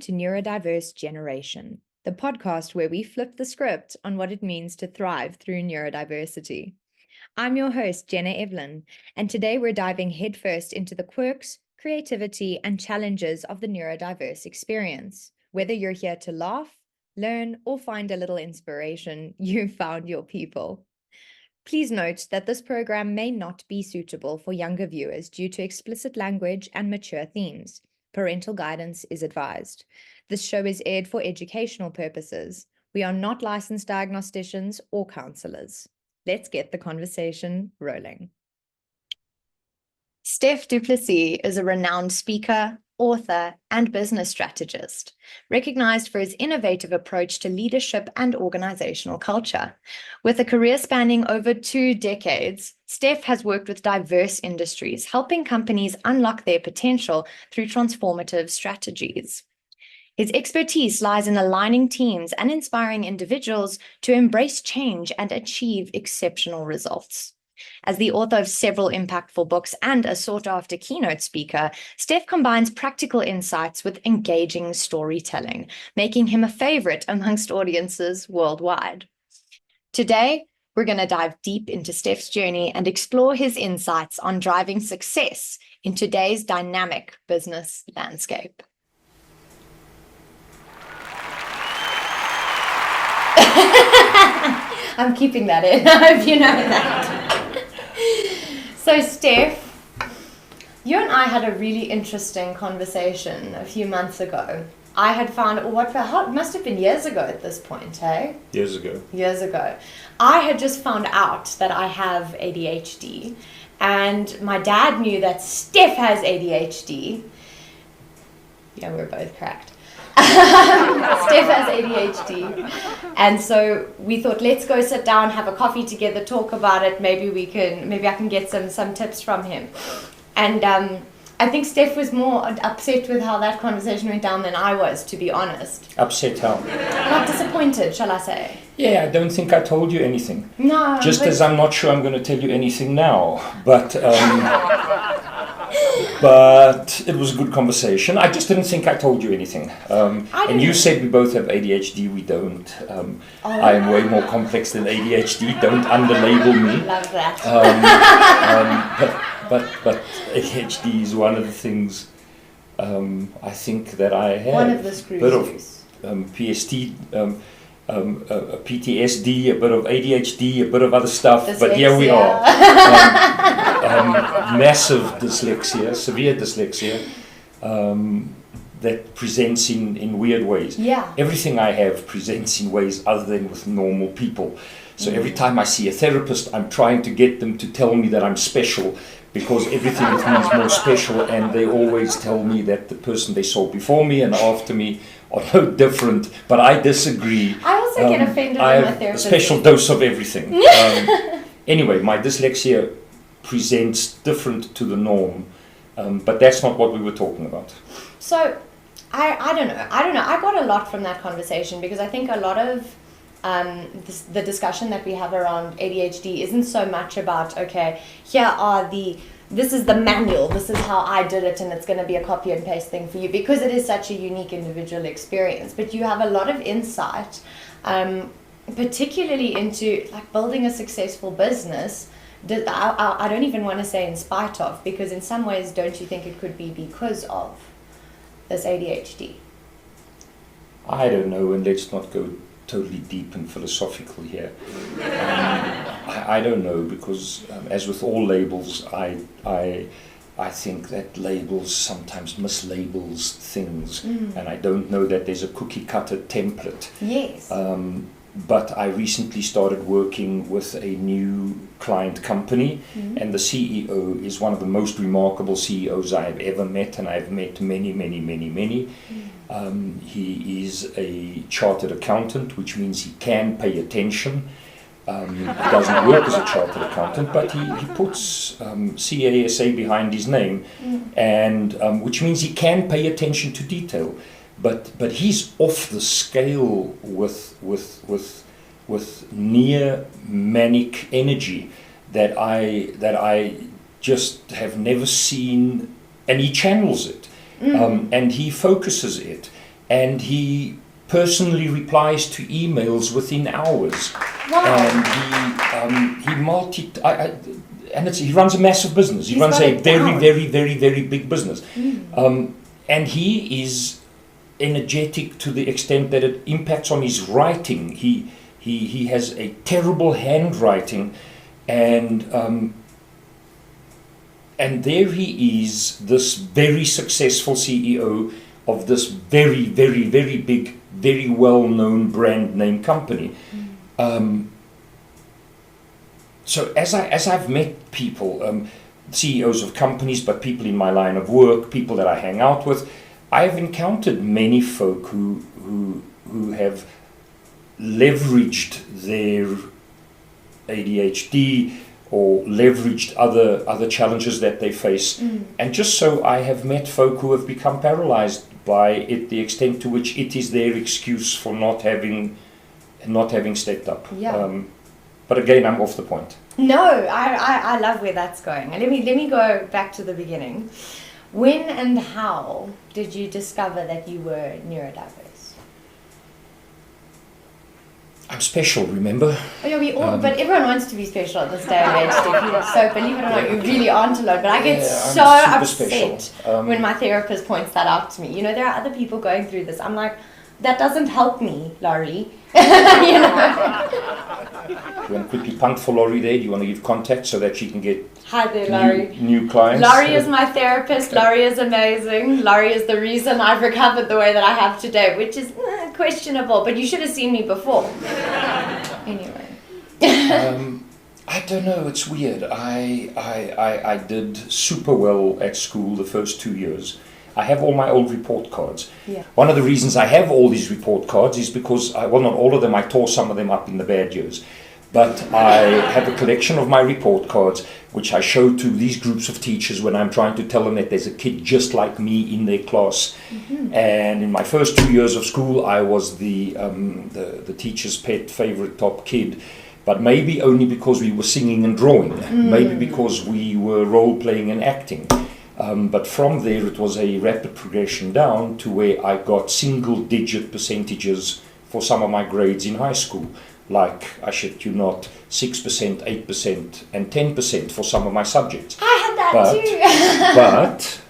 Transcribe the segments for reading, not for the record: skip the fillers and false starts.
to NeuroDiverse Generation, the podcast where we flip the script on what it means to thrive through neurodiversity. I'm your host, Jenna Evelyn, and today we're diving headfirst into the quirks, creativity, and challenges of the neurodiverse experience. Whether you're here to laugh, learn, or find a little inspiration, you've found your people. Please note that this program may not be suitable for younger viewers due to explicit language and mature themes. Parental guidance is advised. This show is aired for educational purposes. We are not licensed diagnosticians or counselors. Let's get the conversation rolling. Stef du Plessis is a renowned speaker, author, and business strategist, recognized for his innovative approach to leadership and organizational culture. With a career spanning over 2 decades, Stef has worked with diverse industries, helping companies unlock their potential through transformative strategies. His expertise lies in aligning teams and inspiring individuals to embrace change and achieve exceptional results. As the author of several impactful books and a sought-after keynote speaker, Stef combines practical insights with engaging storytelling, making him a favorite amongst audiences worldwide. Today, we're going to dive deep into Stef's journey and explore his insights on driving success in today's dynamic business landscape. I'm keeping that in. I hope you know that. So, Stef, you and I had a really interesting conversation a few months ago. I had found, it must have been years ago at this point, hey? Years ago. I had just found out that I have ADHD, and my dad knew that Stef has ADHD. Yeah, we're both correct. Stef has ADHD, and so we thought, let's go sit down, have a coffee together, talk about it. Maybe I can get some tips from him. And I think Stef was more upset with how that conversation went down than I was, to be honest. Upset how? Not disappointed, shall I say? Yeah, I don't think I told you anything. No. Just as I'm not sure I'm going to tell you anything now, but it was a good conversation. I just didn't think I told you anything. And you said we both have ADHD. We don't. I am way more complex than ADHD. Don't underlabel me. Love that. But ADHD is one of the things I think that I have. One of the screws. A bit of PTSD, a bit of ADHD, a bit of other stuff. Dyslexia. But here we are. Massive dyslexia, severe dyslexia, that presents in weird ways. Yeah. Everything I have presents in ways other than with normal people. So every time I see a therapist, I'm trying to get them to tell me that I'm special, because everything with me is more special, and they always tell me that the person they saw before me and after me are no different, but I disagree. I also get offended I when my have therapist a special dose of everything. Anyway, my dyslexia presents different to the norm, but that's not what we were talking about. So, I don't know. I got a lot from that conversation, because I think a lot of the discussion that we have around ADHD isn't so much about, okay, this is the manual, this is how I did it, and it's going to be a copy and paste thing for you, because it is such a unique individual experience. But you have a lot of insight, particularly into like building a successful business. I don't even want to say in spite of, because in some ways, don't you think it could be because of this ADHD? I don't know, and let's not go totally deep and philosophical here. I don't know, because as with all labels, I think that labels sometimes mislabels things, and I don't know that there's a cookie cutter template. Yes. But I recently started working with a new client company, and the CEO is one of the most remarkable CEOs I have ever met, and I've met many. He is a chartered accountant, which means he can pay attention. He doesn't work as a chartered accountant, but he puts CASA behind his name, and which means he can pay attention to detail. But he's off the scale with near manic energy that I just have never seen, and he channels it, and he focuses it, and he personally replies to emails within hours. Wow. And he runs a massive business. He runs a very, very, very, very big business. And he is energetic to the extent that it impacts on his writing. He has a terrible handwriting, and there he is, this very successful CEO of this very, very, very big, very well-known brand name company. So as I've met people, CEOs of companies, but people in my line of work, people that I hang out with, I have encountered many folk who have leveraged their ADHD or leveraged other challenges that they face. And just so I have met folk who have become paralyzed by it, the extent to which it is their excuse for not having stepped up. Yeah. But again, I'm off the point. No, I love where that's going. And let me go back to the beginning. When and how did you discover that you were neurodiverse? I'm special, remember? Oh, yeah, we all, but everyone wants to be special at this day and age, Stef. So believe it or not, you really aren't alone. But I get so upset when my therapist points that out to me. You know, there are other people going through this. I'm like, that doesn't help me, Laurie. You know? You want to quickly punt for Laurie there? Do you want to give contact so that she can get Hi there, Laurie. New clients? Laurie is my therapist. Laurie is amazing. Laurie is the reason I've recovered the way that I have today, which is questionable, but you should have seen me before. Anyway. I don't know, it's weird. I did super well at school the first 2 years. I have all my old report cards. Yeah. One of the reasons I have all these report cards is because, well, not all of them, I tore some of them up in the bad years. But I have a collection of my report cards, which I show to these groups of teachers when I'm trying to tell them that there's a kid just like me in their class. And in my first 2 years of school, I was the teacher's pet favorite top kid. But maybe only because we were singing and drawing. Maybe because we were role-playing and acting. But from there, it was a rapid progression down to where I got single-digit percentages for some of my grades in high school. Like, I shit you not, 6%, 8%, and 10% for some of my subjects. I had that too. But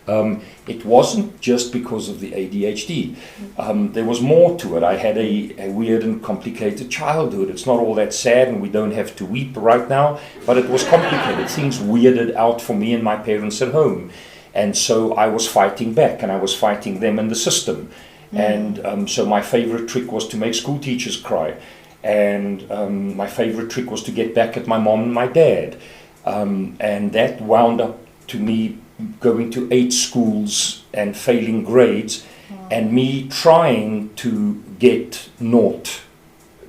it wasn't just because of the ADHD. There was more to it. I had a weird and complicated childhood. It's not all that sad, and we don't have to weep right now, but it was complicated. Things weirded out for me and my parents at home. And so I was fighting back, and I was fighting them and the system. And so my favorite trick was to make school teachers cry. And my favorite trick was to get back at my mom and my dad. And that wound up to me going to 8 schools and failing grades, and me trying to get naught.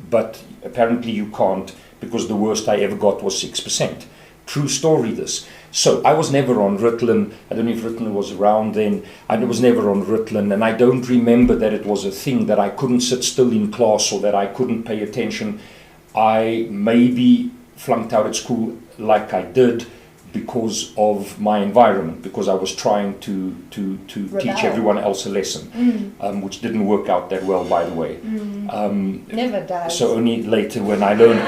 But apparently you can't, because the worst I ever got was 6%. True story, this. So I was never on Ritalin. I don't know if Ritalin was around then. I was never on Ritalin, and I don't remember that it was a thing, that I couldn't sit still in class or that I couldn't pay attention. I maybe flunked out at school like I did because of my environment, because I was trying to teach everyone else a lesson, which didn't work out that well, by the way. Never does. So only later, when I learned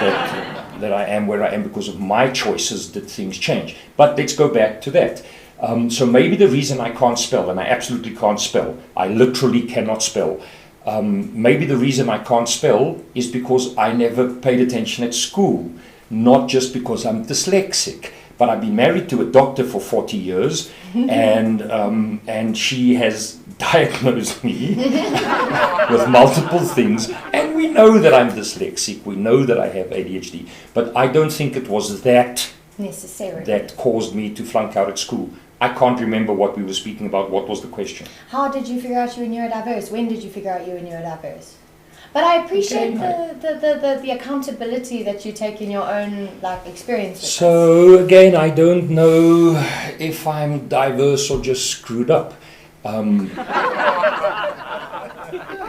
that I am where I am because of my choices, did things change. But let's go back to that. So maybe the reason I can't spell, and I absolutely can't spell, I literally cannot spell. Maybe the reason I can't spell is because I never paid attention at school, not just because I'm dyslexic. But I've been married to a doctor for 40 years, and she has diagnosed me with multiple things. And we know that I'm dyslexic. We know that I have ADHD. But I don't think it was that necessarily that caused me to flunk out at school. I can't remember what we were speaking about. What was the question? How did you figure out you were neurodiverse? When did you figure out you were neurodiverse? But I appreciate the accountability that you take in your own experience. So again, I don't know if I'm diverse or just screwed up.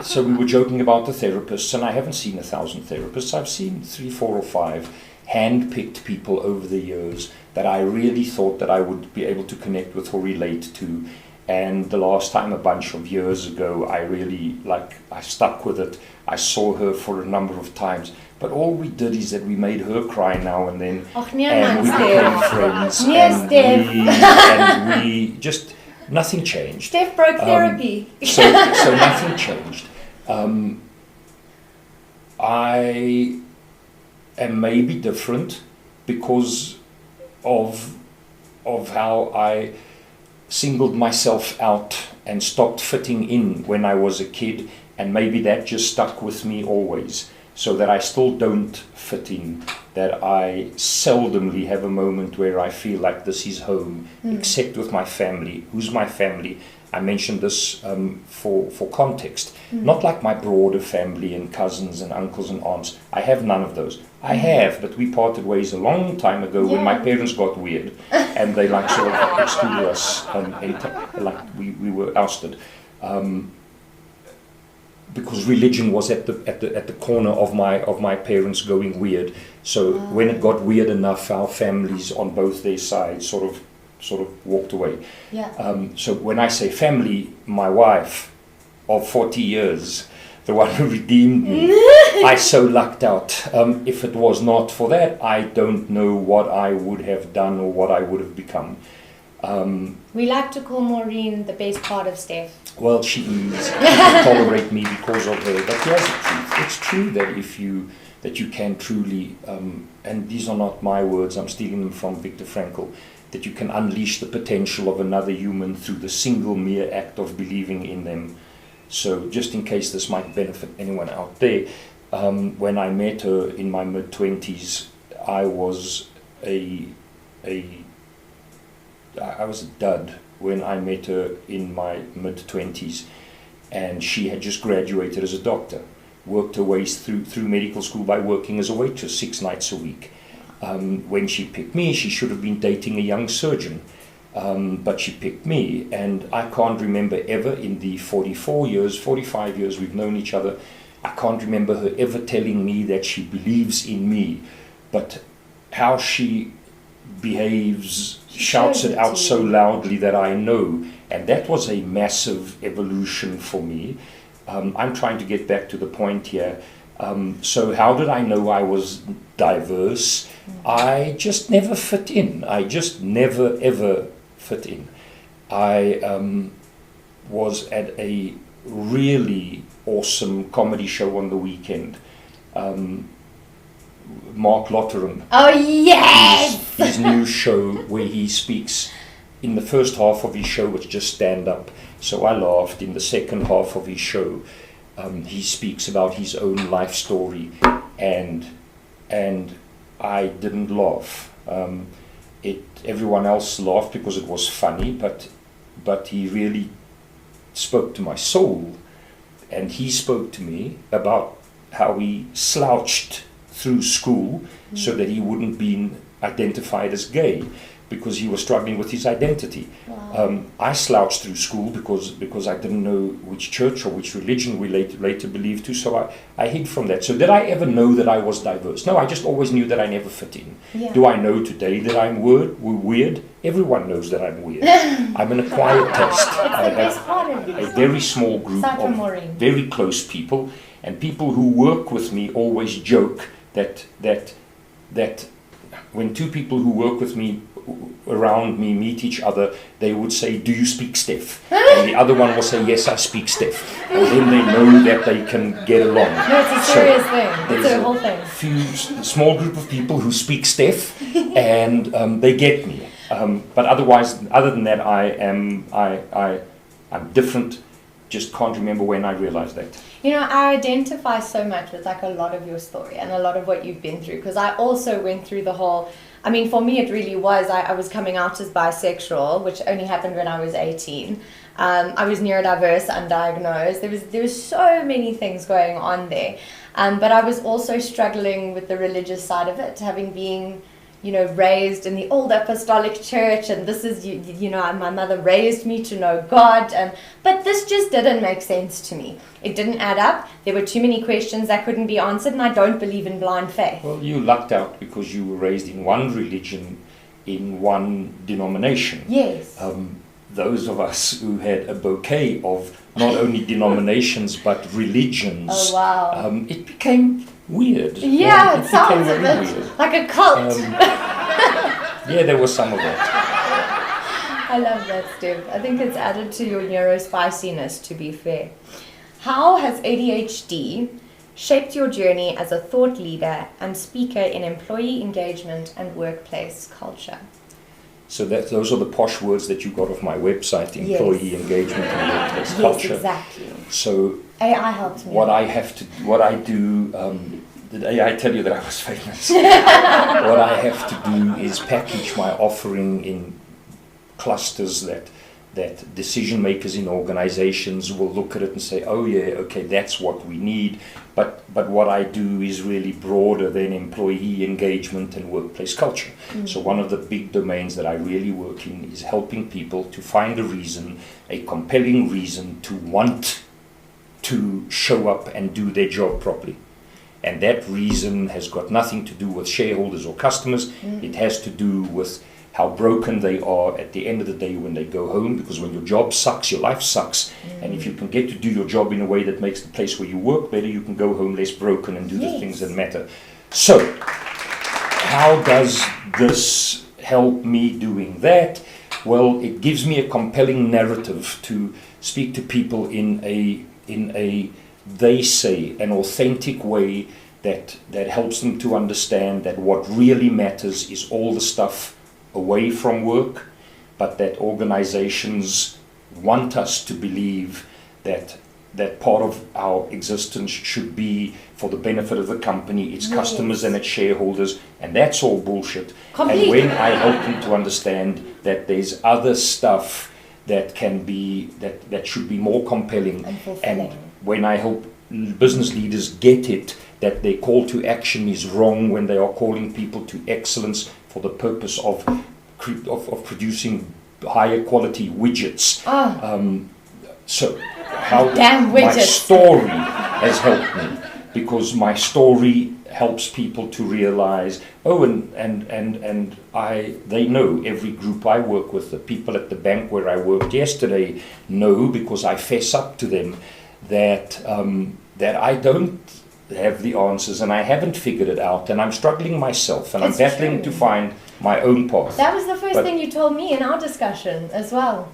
So we were joking about the therapists, and I haven't seen 1,000 therapists. I've seen 3, 4, or 5 hand-picked people over the years that I really thought that I would be able to connect with or relate to. And the last time, a bunch of years ago, I stuck with it. I saw her for a number of times. But all we did is that we made her cry now and then. Och, nee, and man, we became friends. And we just, nothing changed. Stef broke therapy. So nothing changed. I am maybe different because of how I singled myself out and stopped fitting in when I was a kid, and maybe that just stuck with me always, so that I still don't fit in, that I seldomly have a moment where I feel like this is home, except with my family. Who's my family? I mentioned this for context. Not like my broader family and cousins and uncles and aunts. I have none of those. I have, but we parted ways a long time ago when my parents got weird and they like sort of excluded us, like we were ousted. Because religion was at the corner of my parents going weird. So when it got weird enough, our families on both their sides sort of walked away. So when I say family, my wife of 40 years, the one who redeemed me, I so lucked out. If it was not for that, I don't know what I would have done or what I would have become. We like to call Maureen the best part of Stef. Well, she is. People tolerate me because of her. But here's the truth. It's true that you can truly, and these are not my words, I'm stealing them from Viktor Frankl, that you can unleash the potential of another human through the single mere act of believing in them. So just in case this might benefit anyone out there, when I met her in my mid-20s, I was a dud when I met her in my mid-20s, and she had just graduated as a doctor, worked her way through medical school by working as a waitress 6 nights a week. When she picked me, she should have been dating a young surgeon, but she picked me, and I can't remember ever in the 45 years we've known each other, I can't remember her ever telling me that she believes in me, but how she behaves, shouts it out so loudly that I know, and that was a massive evolution for me. I'm trying to get back to the point here. So how did I know I was diverse? I just never fit in. I just never ever fit in. I was at a really awesome comedy show on the weekend. Mark Lotteram. Oh yes! His new show where he speaks. In the first half of his show it's just stand up. So I laughed. In the second half of his show, he speaks about his own life story, and I didn't laugh. Everyone else laughed because it was funny, but he really spoke to my soul, and he spoke to me about how he slouched through school so that he wouldn't be identified as gay, because he was struggling with his identity. Wow. I slouched through school because I didn't know which church or which religion we later believed to, so I hid from that. So did I ever know that I was diverse? No, I just always knew that I never fit in. Yeah. Do I know today that I'm weird? Everyone knows that I'm weird. I'm an acquired taste. I have a very small group of very close people, and people who work with me always joke that when two people who work with me around me meet each other, they would say, "Do you speak Stef?" And the other one will say, "Yes, I speak Stef." And then they know that they can get along. No, it's a serious thing. It's a whole thing. Small group of people who speak Stef, and they get me. But other than that, I'm different. Just can't remember when I realized that. You know, I identify so much with like a lot of your story and a lot of what you've been through, because I also went through the whole, I mean, for me it really was, I was coming out as bisexual, which only happened when I was 18. I was neurodiverse, undiagnosed. There was so many things going on there. But I was also struggling with the religious side of it, having been, you know, raised in the old apostolic church, and this is, you know, my mother raised me to know God, but this just didn't make sense to me. It didn't add up. There were too many questions that couldn't be answered, and I don't believe in blind faith. Well, you lucked out because you were raised in one religion, in one denomination. Yes. those of us who had a bouquet of not only denominations but religions, Oh, wow. it became weird. Yeah, it became sounds a very bit weird. like a cult. Yeah, there was some of that. I love that, Stef. I think it's added to your neurospiciness, to be fair. How has ADHD shaped your journey as a thought leader and speaker in employee engagement and workplace culture? So those are the posh words that you got off my website, employee engagement and workplace culture. Yes, exactly. So AI helps me. what I do, did AI tell you that I was famous? What I have to do is package my offering in clusters that decision makers in organizations will look at it and say, oh yeah, okay, that's what we need. But what I do is really broader than employee engagement and workplace culture. So one of the big domains that I really work in is helping people to find a reason, a compelling reason to want to show up and do their job properly. And that reason has got nothing to do with shareholders or customers. It has to do with how broken they are at the end of the day when they go home, because when your job sucks, your life sucks. And if you can get to do your job in a way that makes the place where you work better, you can go home less broken and do the things that matter. So, how does this help me doing that? Well, it gives me a compelling narrative to speak to people in a they say, an authentic way that helps them to understand that what really matters is all the stuff away from work, but that organizations want us to believe that part of our existence should be for the benefit of the company, its customers and its shareholders, and that's all bullshit. Completely. And when I help them to understand that there's other stuff that can be, that should be more compelling, and fulfilling. and when I help business leaders get it, that their call to action is wrong when they are calling people to excellence for the purpose of producing higher quality widgets. So how my story has helped me, because my story helps people to realize, they know, every group I work with, the people at the bank where I worked yesterday know, because I fess up to them, that I don't have the answers and I haven't figured it out, and I'm struggling myself, and I'm battling to find my own path. That was the first thing you told me in our discussion as well.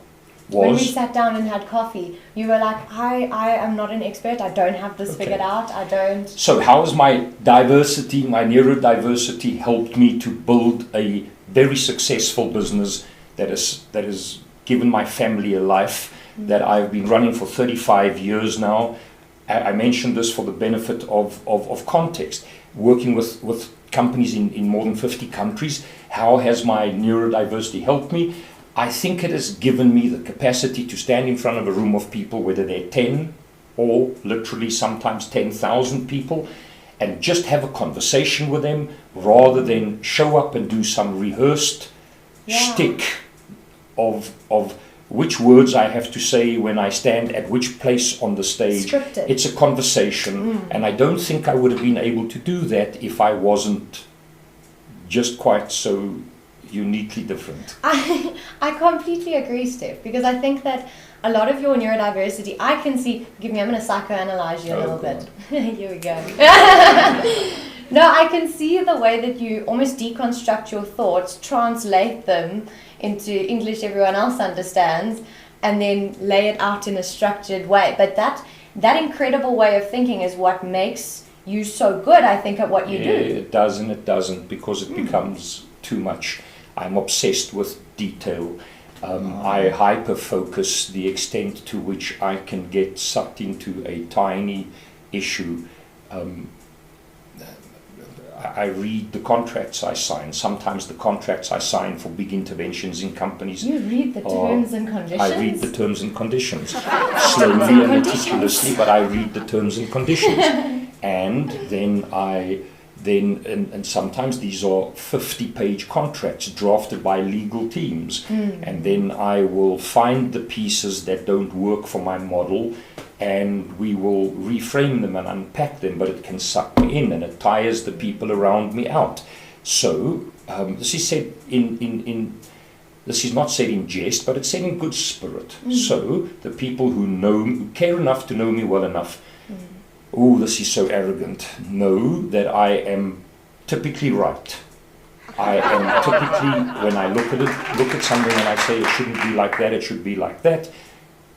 When we sat down and had coffee, you were like, I am not an expert, I don't have this figured out, I don't... So how has my diversity, my neurodiversity, helped me to build a very successful business that has given my family a life that I've been running for 35 years now? I mentioned this for the benefit of context. Working with companies in more than 50 countries, how has my neurodiversity helped me? I think it has given me the capacity to stand in front of a room of people, whether they're 10 or literally sometimes 10,000 people, and just have a conversation with them rather than show up and do some rehearsed shtick of which words I have to say when I stand at which place on the stage. Scripted. It's a conversation, and I don't think I would have been able to do that if I wasn't just quite so uniquely different. I completely agree, Stef, because I think that a lot of your neurodiversity, I can see, I'm going to psychoanalyze you a little bit. Here we go. No, I can see the way that you almost deconstruct your thoughts, translate them into English everyone else understands, and then lay it out in a structured way. But that incredible way of thinking is what makes you so good, I think, at what you do. It does and it doesn't, because it becomes too much. I'm obsessed with detail. I hyper-focus the extent to which I can get sucked into a tiny issue. I read the contracts I sign. Sometimes the contracts I sign for big interventions in companies. You read the terms and conditions? I read the terms and conditions. Slowly and meticulously, but I read the terms and conditions. And then and sometimes these are 50-page contracts drafted by legal teams. And then I will find the pieces that don't work for my model, and we will reframe them and unpack them, but it can suck me in and it tires the people around me out. So, this is said in this is not said in jest, but it's said in good spirit. So the people who care enough to know me well enough, oh, this is so arrogant, know that I am typically right. I am typically, when I look at something and I say it shouldn't be like that, it should be like that,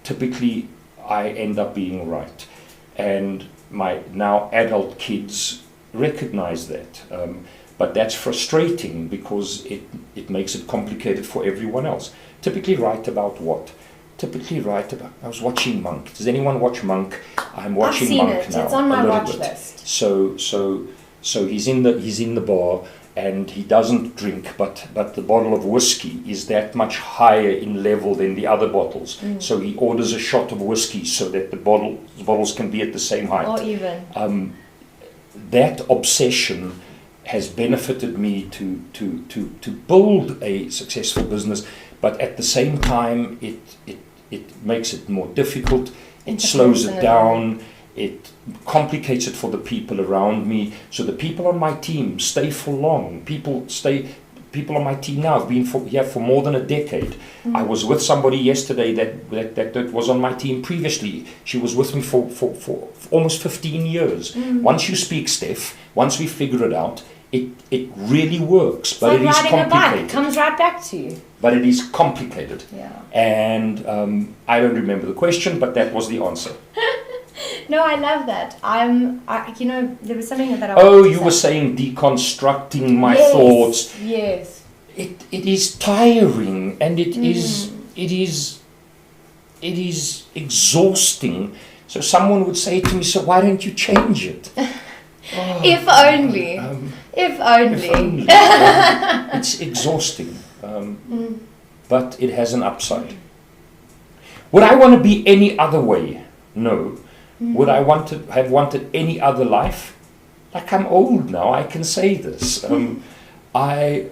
typically I end up being right. And my now adult kids recognize that. But that's frustrating because it makes it complicated for everyone else. Typically right about what? Typically right about, I was watching Monk. Does anyone watch Monk? I'm watching Monk now. I've seen it. It's on my watch list. So he's in the bar and he doesn't drink, but the bottle of whiskey is that much higher in level than the other bottles. So he orders a shot of whiskey so that the bottles can be at the same height. Or even. That obsession has benefited me to build a successful business, but at the same time it makes it more difficult, it slows it down, it complicates it for the people around me. So the people on my team stay for long. People on my team now have been here for more than a decade. I was with somebody yesterday that was on my team previously. She was with me for almost 15 years. Once you speak, Stef, once we figure it out, it really works, but it is complicated. A bike. It comes right back to you. But it is complicated. Yeah. And I don't remember the question, but that was the answer. No, I love that. There was something that I Oh, you were saying deconstructing my thoughts. Yes. It is tiring, and it is exhausting. So someone would say to me, so why don't you change it? Oh, if only. If only. It's exhausting. But it has an upside. Would I want to be any other way? No. Would I have wanted any other life? Like, I'm old now, I can say this. I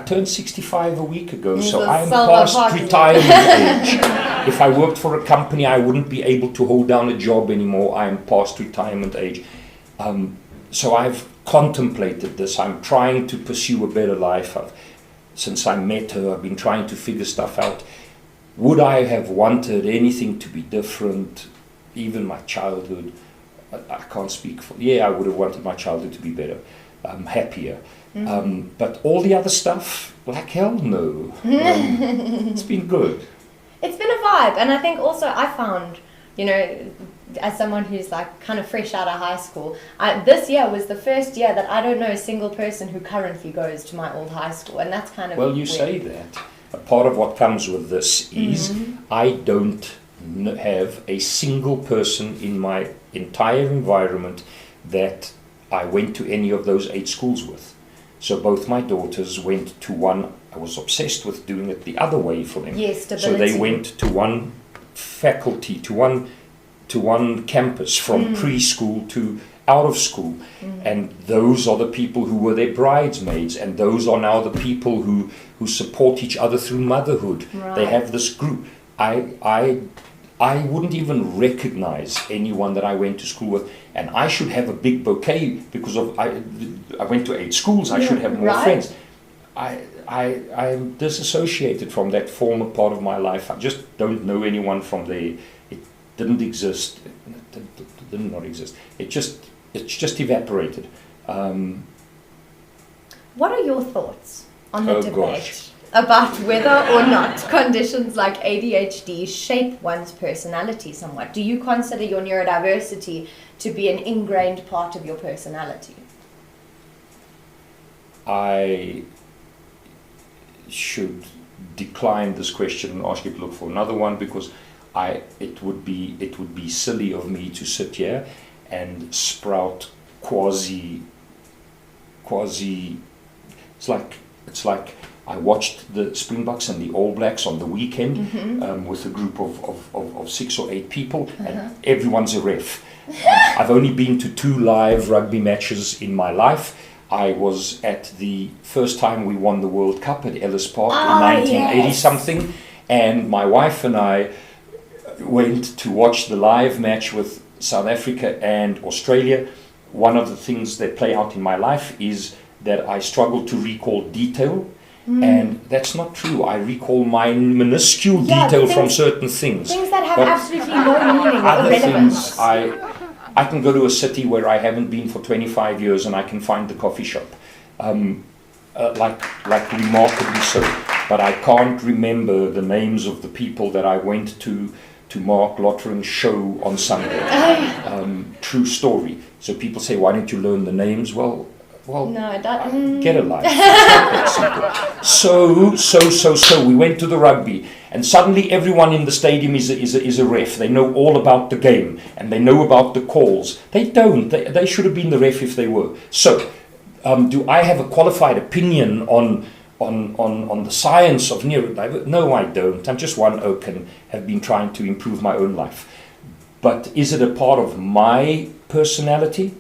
turned 65 a week ago, so I'm past retirement age. If I worked for a company, I wouldn't be able to hold down a job anymore. I'm past retirement age. So I've contemplated this. I'm trying to pursue a better life. Since I met her, I've been trying to figure stuff out. Would I have wanted anything to be different? Even my childhood, I can't speak for. Yeah, I would have wanted my childhood to be better, happier. But all the other stuff, like hell no. It's been good. It's been a vibe, and I think also I found, as someone who's like kind of fresh out of high school, this year was the first year that I don't know a single person who currently goes to my old high school, and that's kind of well, you weird. Say that. A part of what comes with this is I don't have a single person in my entire environment that I went to any of those 8 schools with. So both my daughters went to one. I was obsessed with doing it the other way for them. Yes, stability. So they went to one faculty, to one campus, from preschool to out of school. And those are the people who were their bridesmaids, and those are now the people who support each other through motherhood. Right. They have this group. I wouldn't even recognize anyone that I went to school with, and I should have a big bouquet because I went to 8 schools. I should have more friends. I'm disassociated from that former part of my life. I just don't know anyone from there. It didn't exist. It did not exist. It's just evaporated. What are your thoughts on the debate about whether or not conditions like ADHD shape one's personality somewhat? Do you consider your neurodiversity to be an ingrained part of your personality? I should decline this question and ask you to look for another one, because it would be silly of me to sit here and sprout quasi. It's like I watched the Springboks and the All Blacks on the weekend with a group of 6 or 8 people, and everyone's a ref. I've only been to 2 live rugby matches in my life. I was at the first time we won the World Cup at Ellis Park in 1980 something, and my wife and I went to watch the live match with South Africa and Australia. One of the things that play out in my life is that I struggle to recall detail, And that's not true. I recall minuscule detail from certain things. Things that have absolutely no meaning or Other relevance. things, I can go to a city where I haven't been for 25 years and I can find the coffee shop. Like remarkably so. But I can't remember the names of the people that I went to Mark Lottering's show on Sunday. True story. So people say, why don't you learn the names? Well, no, get a life. It's not that simple. So we went to the rugby, and suddenly everyone in the stadium is a ref. They know all about the game, and they know about the calls. They don't. They should have been the ref if they were. So, do I have a qualified opinion on the science of neuroDiverse? No, I don't. I'm just one oak and have been trying to improve my own life. But is it a part of my personality?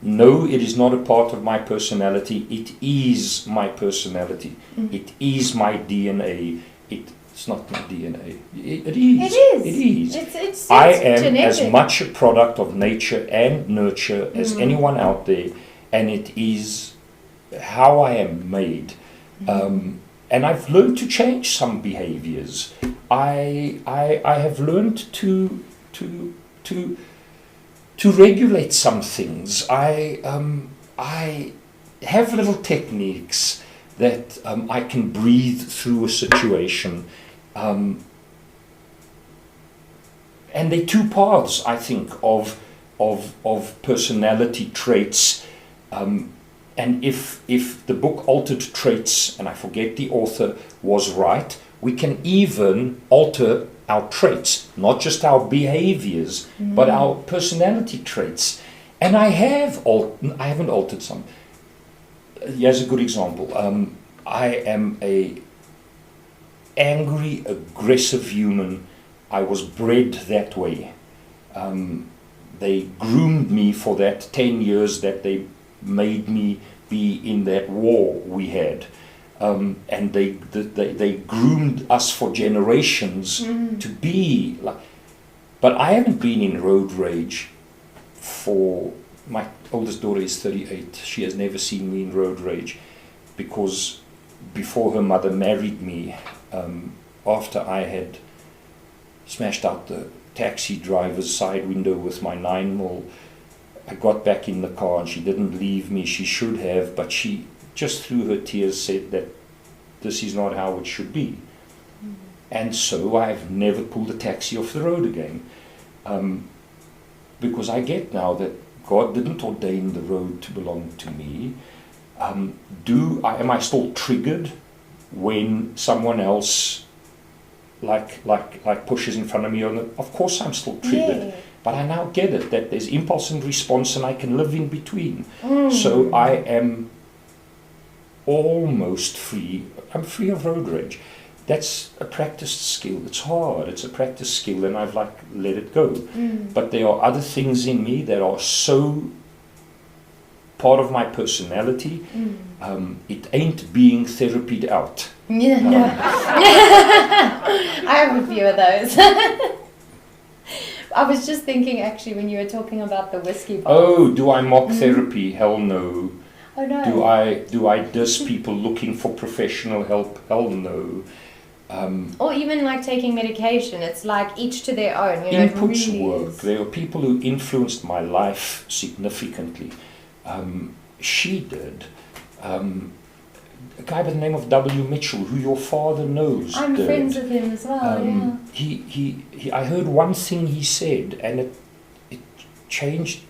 No, it is not a part of my personality. It is my personality. It is my DNA. It's not my DNA. It is. It's I am genetic. As much a product of nature and nurture as anyone out there, and it is how I am made. And I've learned to change some behaviors. I have learned to regulate some things. I have little techniques that I can breathe through a situation. And there are two paths, I think, of personality traits. And if the book Altered Traits, and I forget the author, was right, we can even alter our traits, not just our behaviors, but our personality traits. And I haven't altered some. Here's a good example. I am a angry, aggressive human. I was bred that way. They groomed me for that 10 years that they made me be in that war we had. And they groomed us for generations to be like. But I haven't been in road rage for, my oldest daughter is 38. She has never seen me in road rage, because before her mother married me, after I had smashed out the taxi driver's side window with my 9mm, I got back in the car and she didn't leave me. She should have, but she just through her tears said that this is not how it should be. And so I've never pulled a taxi off the road again. Because I get now that God didn't ordain the road to belong to me. Am I still triggered when someone else like pushes in front of me? Of course I'm still triggered. Yeah. But I now get it, that there's impulse and response and I can live in between. So I am almost free. I'm free of road rage. That's a practiced skill. It's hard. It's a practiced skill, and I've let it go. But there are other things in me that are so part of my personality. It ain't being therapied out. Yeah, no. I have a few of those. I was just thinking, actually, when you were talking about the whiskey bottles. Oh, do I mock therapy? Hell no. Oh no. Do I diss people looking for professional help? Hell no. Or even like taking medication. It's like each to their own. Inputs really work. There are people who influenced my life significantly. She did. A guy by the name of W. Mitchell, who your father knows. I'm friends with him as well. Yeah. He I heard one thing he said, and it changed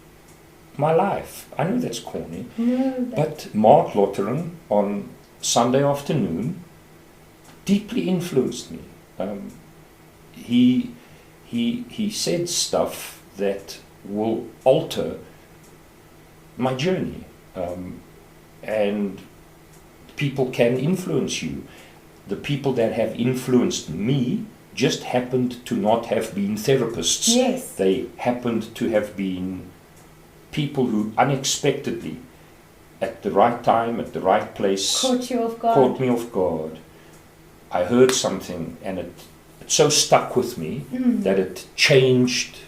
my life. I know that's corny, but Mark Lottering on Sunday afternoon deeply influenced me. He said stuff that will alter my journey, and people can influence you. The people that have influenced me just happened to not have been therapists. Yes. They happened to have been people who unexpectedly, at the right time, at the right place, caught you off guard. Caught me off guard. I heard something, and it so stuck with me that it changed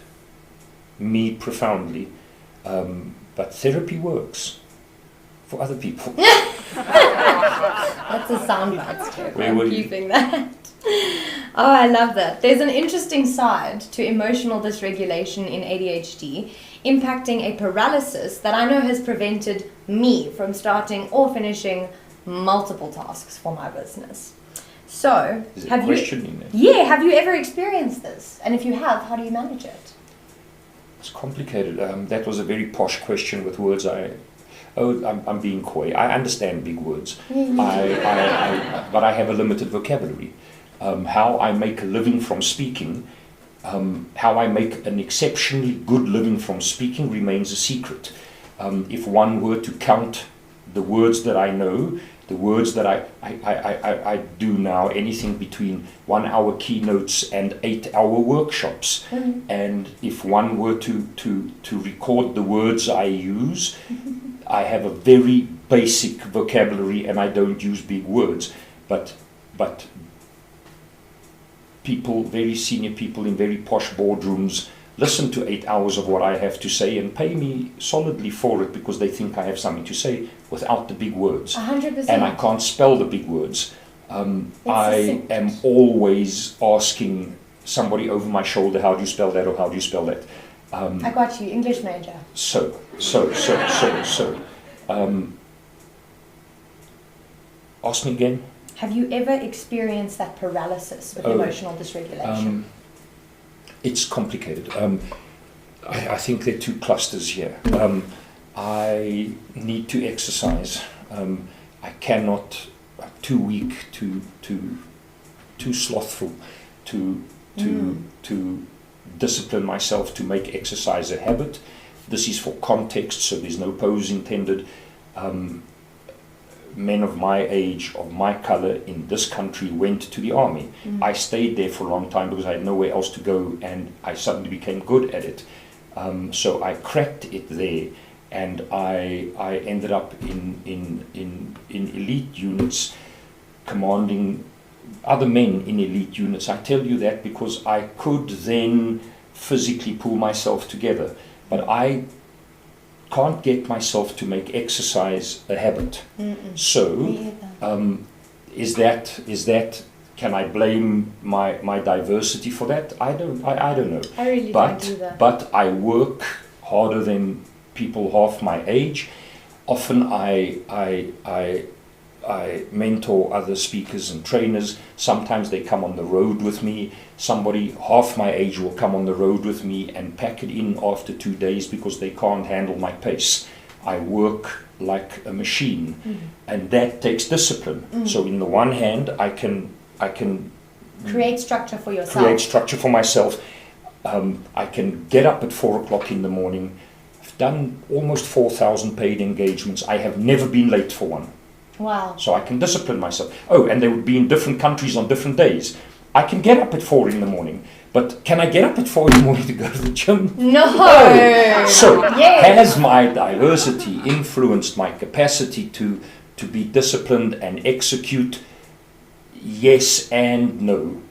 me profoundly. But therapy works for other people. That's a soundbite, Stef. Where I'm were you? keeping that. Oh, I love that. There's an interesting side to emotional dysregulation in ADHD, impacting a paralysis that I know has prevented me from starting or finishing multiple tasks for my business. So, Is it have a question in there? yeah, have you ever experienced this? And if you have, how do you manage it? It's complicated. That was a very posh question with words I'm being coy. I understand big words. But I have a limited vocabulary. How I make a living from speaking, how I make an exceptionally good living from speaking remains a secret. If one were to count the words that I know, the words that I do now, anything between 1 hour keynotes and 8 hour workshops. And if one were to record the words I use, I have a very basic vocabulary and I don't use big words. But people, very senior people in very posh boardrooms, listen to 8 hours of what I have to say and pay me solidly for it because they think I have something to say without the big words. 100%. And I can't spell the big words. I am always asking somebody over my shoulder, how do you spell that or how do you spell that? I got you, English major. So. Ask me again. Have you ever experienced that paralysis with emotional dysregulation? It's complicated. I think there are two clusters here. I need to exercise. I cannot. I'm too weak, too slothful to discipline myself to make exercise a habit. This is for context, so there's no pose intended. Men of my age, of my color in this country went to the army. I stayed there for a long time because I had nowhere else to go and I suddenly became good at it. So I cracked it there and I ended up in elite units commanding other men in elite units. I tell you that because I could then physically pull myself together, but I can't get myself to make exercise a habit. So, is that? Can I blame my diversity for that? I don't know. I really don't either. But I work harder than people half my age. Often I mentor other speakers and trainers. Sometimes they come on the road with me. Somebody half my age will come on the road with me and pack it in after 2 days because they can't handle my pace. I work like a machine, and that takes discipline. So in the one hand, I can Create structure for yourself. create structure for myself. I can get up at 4 o'clock in the morning. I've done almost 4,000 paid engagements. I have never been late for one. Wow. So I can discipline myself. Oh, and they would be in different countries on different days. I can get up at 4 in the morning, but can I get up at 4 in the morning to go to the gym? No. So Yes. has my diversity influenced my capacity to be disciplined and execute? Yes and no.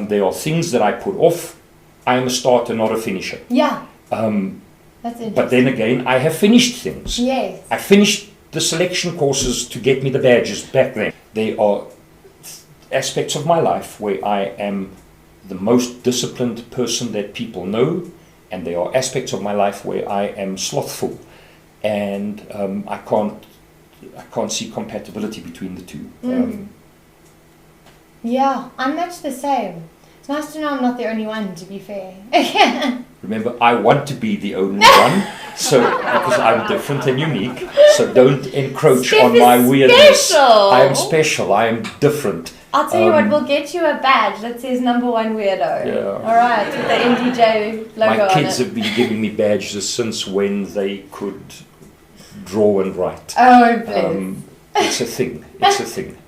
There are things that I put off. I am a starter, not a finisher. Yeah. That's interesting. But then again, I have finished things. Yes. I finished the selection courses to get me the badges back then. There are aspects of my life where I am the most disciplined person that people know, and there are aspects of my life where I am slothful, and I can't see compatibility between the two. Yeah, I'm much the same. It's nice to know I'm not the only one, to be fair. Remember, I want to be the only one, so because I'm different and unique. So don't encroach Stef on is my weirdness. special. I am special. I am different. I'll tell you what, we'll get you a badge that says #1 weirdo. Yeah. Alright, with the NDJ logo My kids on it. have been giving me badges since when they could draw and write. Oh, please. It's a thing. It's a thing.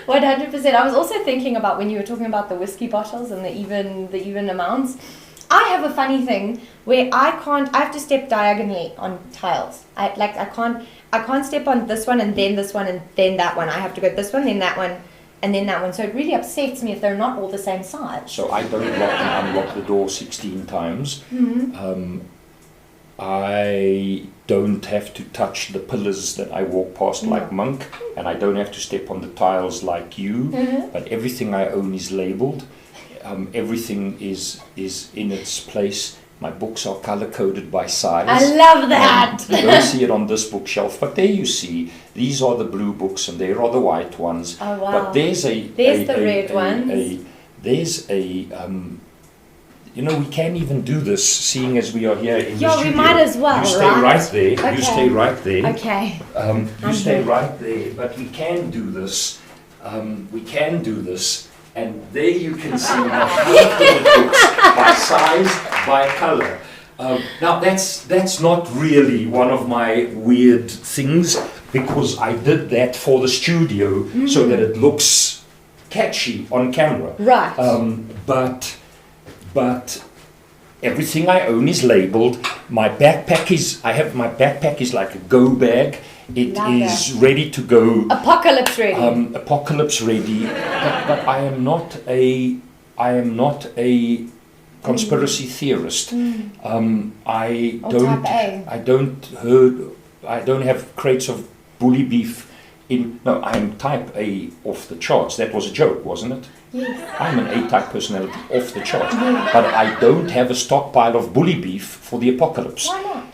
100%. I was also thinking about when you were talking about the whiskey bottles and the even amounts. I have a funny thing where I have to step diagonally on tiles. I can't step on this one and then this one and then that one. I have to go this one, then that one, and then that one. So it really upsets me if they're not all the same size. So I don't lock and unlock the door 16 times. I don't have to touch the pillars that I walk past like monk, and I don't have to step on the tiles like you, but everything I own is labeled. Everything is in its place. My books are color-coded by size. I love that! You don't see it on this bookshelf, but there you see. These are the blue books and there are the white ones. Oh, wow. But there's the red ones. There's a... you know, we can't even do this, seeing as we are here in the studio. Yeah, we might as well, You stay right there. Okay. You stay right there. Okay. You stay right there. But we can do this. We can do this. And there you can see my color-coded books by size, by color. Now that's not really one of my weird things, because I did that for the studio so that it looks catchy on camera. Right. But everything I own is labeled. My backpack is like a go bag. It is ready to go. Apocalypse ready. Apocalypse ready. But I am not a conspiracy theorist. I don't have crates of bully beef in. No, I'm type A off the charts. That was a joke, wasn't it? Yes. I'm an A-type personality off the charts. But I don't have a stockpile of bully beef for the apocalypse. Why not?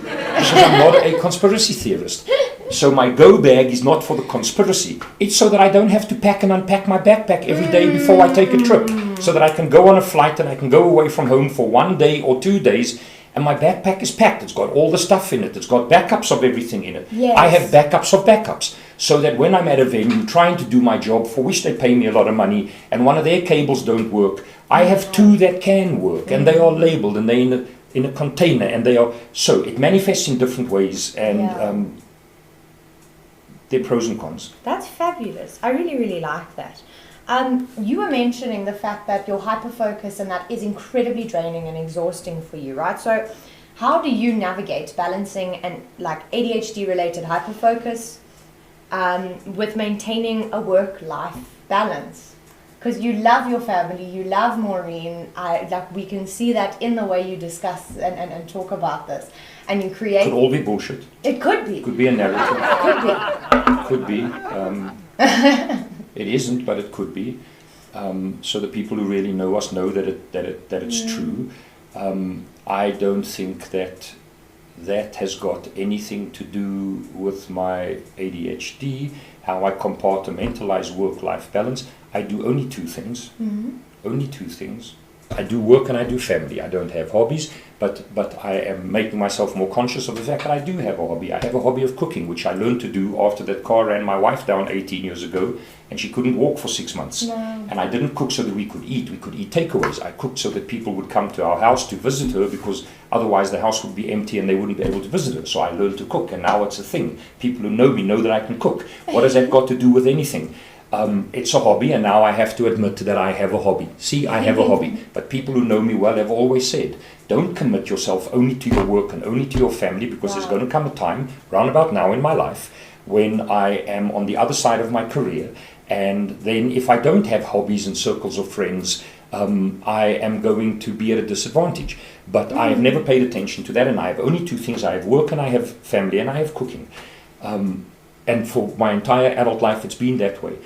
Because I'm not a conspiracy theorist. So my go bag is not for the conspiracy. It's so that I don't have to pack and unpack my backpack every day before I take a trip. So that I can go on a flight and I can go away from home for 1 day or 2 days, and my backpack is packed. It's got all the stuff in it. It's got backups of everything in it. Yes. I have backups of backups. So that when I'm at a venue trying to do my job, for which they pay me a lot of money, and one of their cables don't work, I have 2 that can work, and they are labeled, and they're in a container, and they are, so it manifests in different ways, and there are pros and cons. That's fabulous. I really, really like that. You were mentioning the fact that your hyperfocus and that is incredibly draining and exhausting for you, right? So how do you navigate balancing and like ADHD related hyperfocus with maintaining a work-life balance? Because you love your family, you love Maureen. We can see that in the way you discuss and talk about this, and you create. Could all be bullshit. It could be. Could be a narrative. Could be. Could be. It isn't, but it could be. So the people who really know us know that it's true. I don't think that has got anything to do with my ADHD, how I compartmentalize work-life balance. I do only 2 things. Only 2 things. I do work and I do family. I don't have hobbies, but I am making myself more conscious of the fact that I do have a hobby. I have a hobby of cooking, which I learned to do after that car ran my wife down 18 years ago, and she couldn't walk for 6 months. No. And I didn't cook so that we could eat. We could eat takeaways. I cooked so that people would come to our house to visit her, because otherwise the house would be empty and they wouldn't be able to visit her. So I learned to cook, and now it's a thing. People who know me know that I can cook. What has that got to do with anything? It's a hobby, and now I have to admit that I have a hobby. See, I have a hobby. But people who know me well have always said, don't commit yourself only to your work and only to your family, because there's going to come a time, round about now in my life, when I am on the other side of my career. And then if I don't have hobbies and circles of friends, I am going to be at a disadvantage. But I have never paid attention to that, and I have only 2 things. I have work and I have family and I have cooking. And for my entire adult life, it's been that way.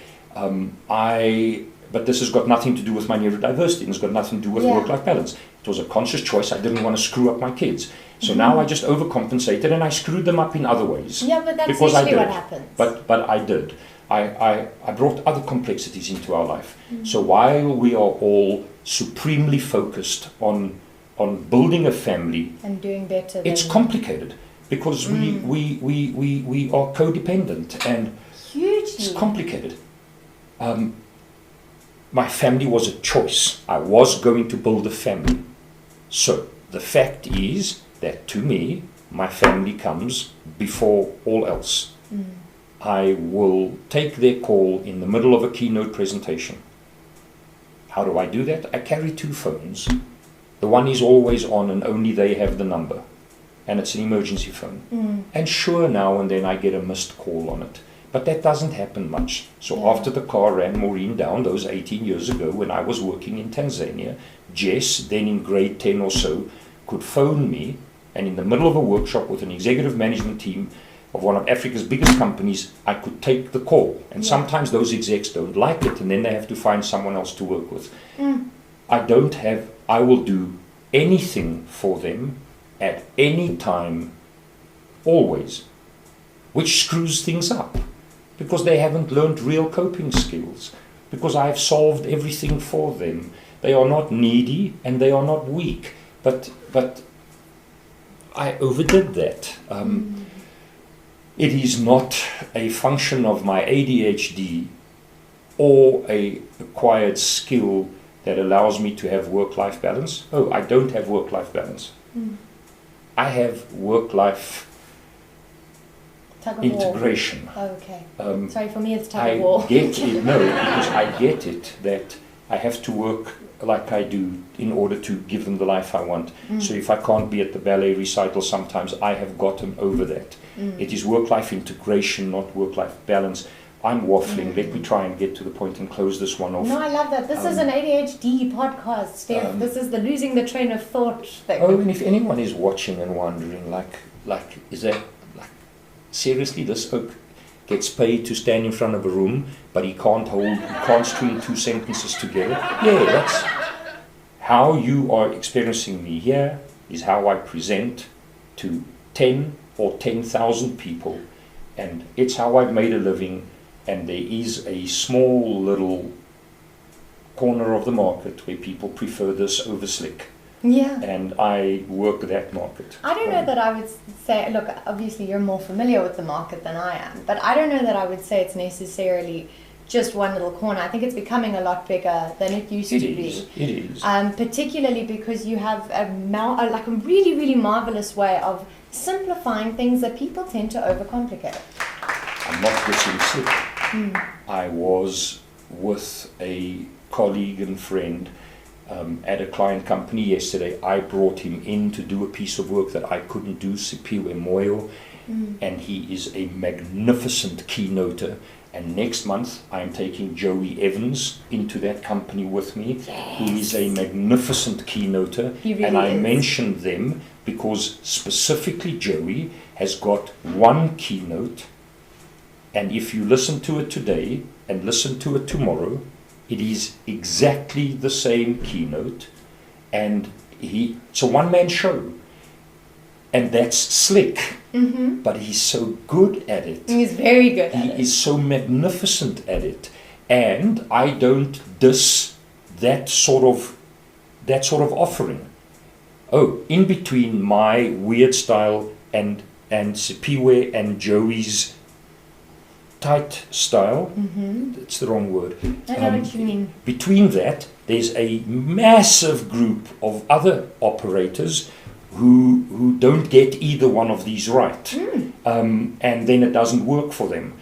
But this has got nothing to do with my neurodiversity, and it's got nothing to do with work-life balance. It was a conscious choice. I didn't want to screw up my kids. So now I just overcompensated, and I screwed them up in other ways. Yeah, but that's usually what happens. But I did. I brought other complexities into our life. So while we are all supremely focused on building a family, and doing better, it's complicated, because we are codependent, and hugely. It's complicated. My family was a choice. I was going to build a family. So the fact is that to me, my family comes before all else. I will take their call in the middle of a keynote presentation. How do I do that? I carry 2 phones. The one is always on, and only they have the number. And it's an emergency phone. And sure, now and then I get a missed call on it. But that doesn't happen much. So after the car ran Maureen down those 18 years ago, when I was working in Tanzania, Jess, then in grade 10 or so, could phone me and in the middle of a workshop with an executive management team of one of Africa's biggest companies, I could take the call. And sometimes those execs don't like it, and then they have to find someone else to work with. I will do anything for them at any time, always, which screws things up because they haven't learned real coping skills, because I have solved everything for them. They are not needy and they are not weak, but I overdid that. It is not a function of my ADHD or a acquired skill that allows me to have work-life balance. Oh, I don't have work-life balance. I have work-life integration. Oh, okay. Sorry, for me it's tug of war. I get it, no, because I get it that I have to work like I do in order to give them the life I want. So if I can't be at the ballet recital sometimes, I have gotten over that. It is work-life integration, not work-life balance. I'm waffling. Let me try and get to the point and close this one off. No, I love that. This is an ADHD podcast, Stef. This is the losing the train of thought thing. Oh, and if anyone is watching and wondering, like, is that, like, seriously, this oak gets paid to stand in front of a room, but he can't string two sentences together? Yeah, that's how you are experiencing me here, is how I present to 10 or 10,000 people, and it's how I've made a living. And there is a small little corner of the market where people prefer this over slick. Yeah. And I work that market. I don't know that I would say, look, obviously you're more familiar with the market than I am, but I don't know that I would say it's necessarily just one little corner. I think it's becoming a lot bigger than it used to be. It is. Particularly because you have a really, really marvelous way of simplifying things that people tend to overcomplicate. I'm not getting sick. I was with a colleague and friend at a client company yesterday. I brought him in to do a piece of work that I couldn't do, Sipiwe Moyo, and he is a magnificent keynoter. And next month I'm taking Joey Evans into that company with me, who is a magnificent keynoter. And I mentioned them because specifically Joey has got one keynote. And if you listen to it today and listen to it tomorrow, it is exactly the same keynote. And it's a one-man show. And that's slick. But he's so good at it. He's very good at it. He is so magnificent at it. And I don't diss that sort of offering. Oh, in between my weird style and Sipiwe and Joey's tight style, that's the wrong word. I know what you mean. Between that, there's a massive group of other operators who don't get either one of these right. And then it doesn't work for them.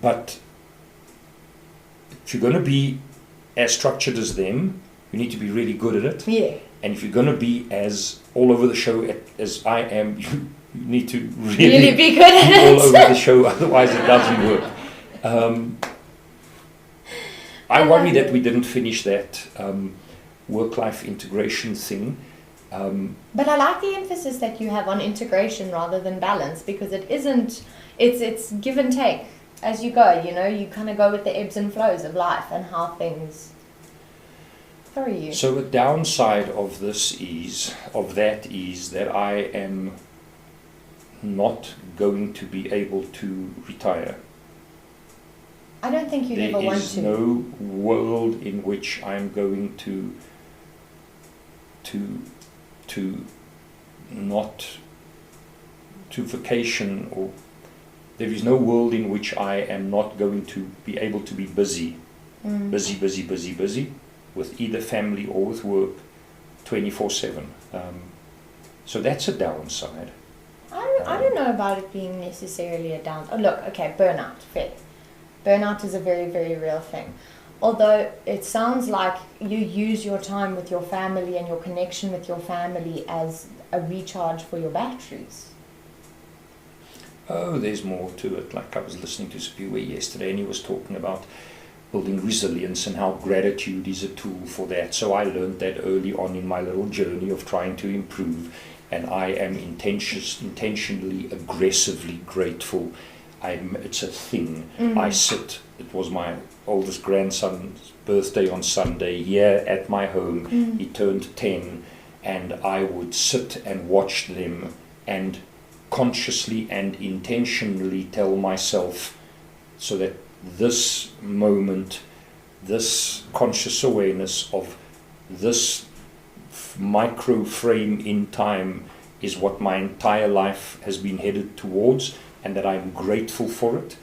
But if you're going to be as structured as them, you need to be really good at it. Yeah. And if you're going to be as all over the show as I am, you need to really be good at it. All over the show, otherwise it doesn't work. I worry that we didn't finish that work-life integration thing. But I like the emphasis that you have on integration rather than balance, because it's give and take as you go, you kind of go with the ebbs and flows of life and how things throw you. So a downside of that is that I am not going to be able to retire. I don't think you'd ever want to. There is no world in which I'm going to not to vacation, or there is no world in which I am not going to be able to be busy with either family or with work 24/7. So that's a downside. I don't know about it being necessarily a downside. Oh, look, okay, burnout, fair. Burnout is a very, very real thing. Although it sounds like you use your time with your family and your connection with your family as a recharge for your batteries. Oh, there's more to it. Like I was listening to Sipiwe yesterday, and he was talking about building resilience and how gratitude is a tool for that. So I learned that early on in my little journey of trying to improve. and I am intentionally, aggressively grateful. It's a thing. I sit. It was my oldest grandson's birthday on Sunday here at my home. He turned 10, and I would sit and watch them and consciously and intentionally tell myself, so that this moment, this conscious awareness of this micro frame in time is what my entire life has been headed towards, and that I'm grateful for it.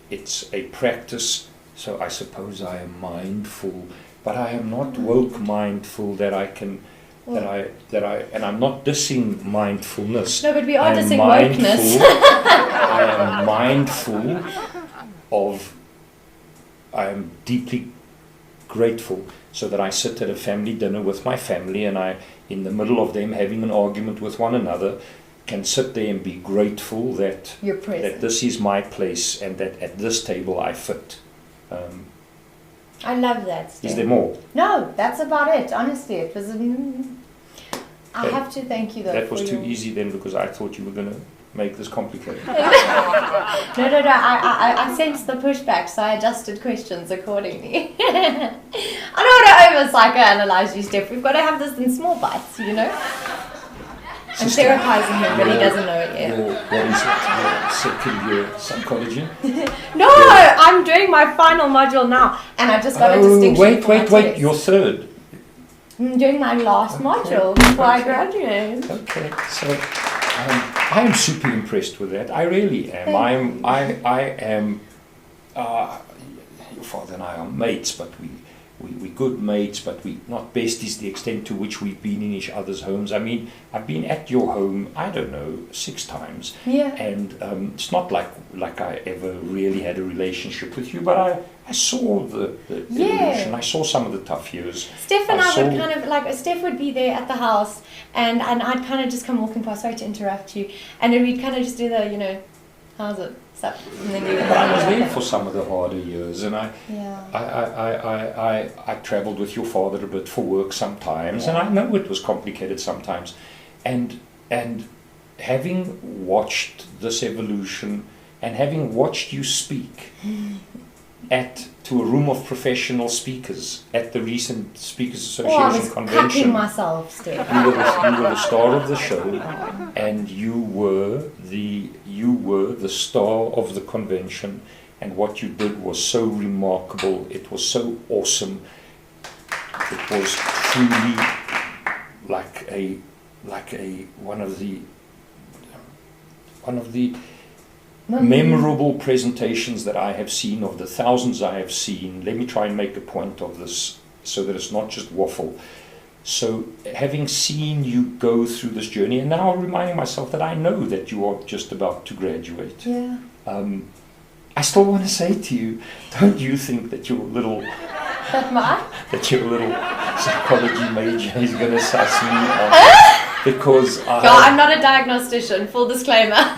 It's a practice, so I suppose I am mindful, but I am not woke mindful that I can, and I'm not dissing mindfulness. No, but we are dissing wokeness. I am mindful I am deeply grateful, so that I sit at a family dinner with my family, and I, in the middle of them having an argument with one another, can sit there and be grateful that You're present. That this is my place, and that at this table I fit. I love that, Stef. Is there more? No, that's about it. Honestly, it was. I have to thank you though. That was too easy then, because I thought you were going to make this complicated. No. I sensed the pushback, so I adjusted questions accordingly. I don't want to over psychoanalyze you, Stef. We've got to have this in small bites, you know. I'm therapizing him, but he doesn't know it yet. What is it? Your second year psychology? No, I'm doing my final module now, and I've just got a distinction. Wait, your third. I'm doing my last module before I graduate. Okay, so I am super impressed with that. I really am. I am. Your father and I are mates, but we're good mates, but we're not besties. The extent to which we've been in each other's homes. I mean, I've been at your home, I don't know, 6 times. Yeah. And it's not like I ever really had a relationship with you, but I saw the evolution. I saw some of the tough years. Stef and I would kind of, like, Stef would be there at the house, and I'd kind of just come walking past, sorry to interrupt you, and then we'd kind of just do the, you know, how's it? Stuff. And then but I was there for some of the harder years, and I travelled with your father a bit for work sometimes, and I know it was complicated sometimes, and having watched this evolution, and having watched you speak to a room of professional speakers at the recent Speakers Association convention. I was cutting myself, Stef. You were the star of the show, and you were the star of the convention, and what you did was so remarkable. It was so awesome. It was truly like one of the memorable presentations that I have seen, of the thousands I have seen. Let me try and make a point of this so that it's not just waffle. So having seen you go through this journey, and now reminding myself that I know that you are just about to graduate. Yeah. I still want to say to you, don't you think that your little psychology major is going to suss me out? Because I'm not a diagnostician, full disclaimer.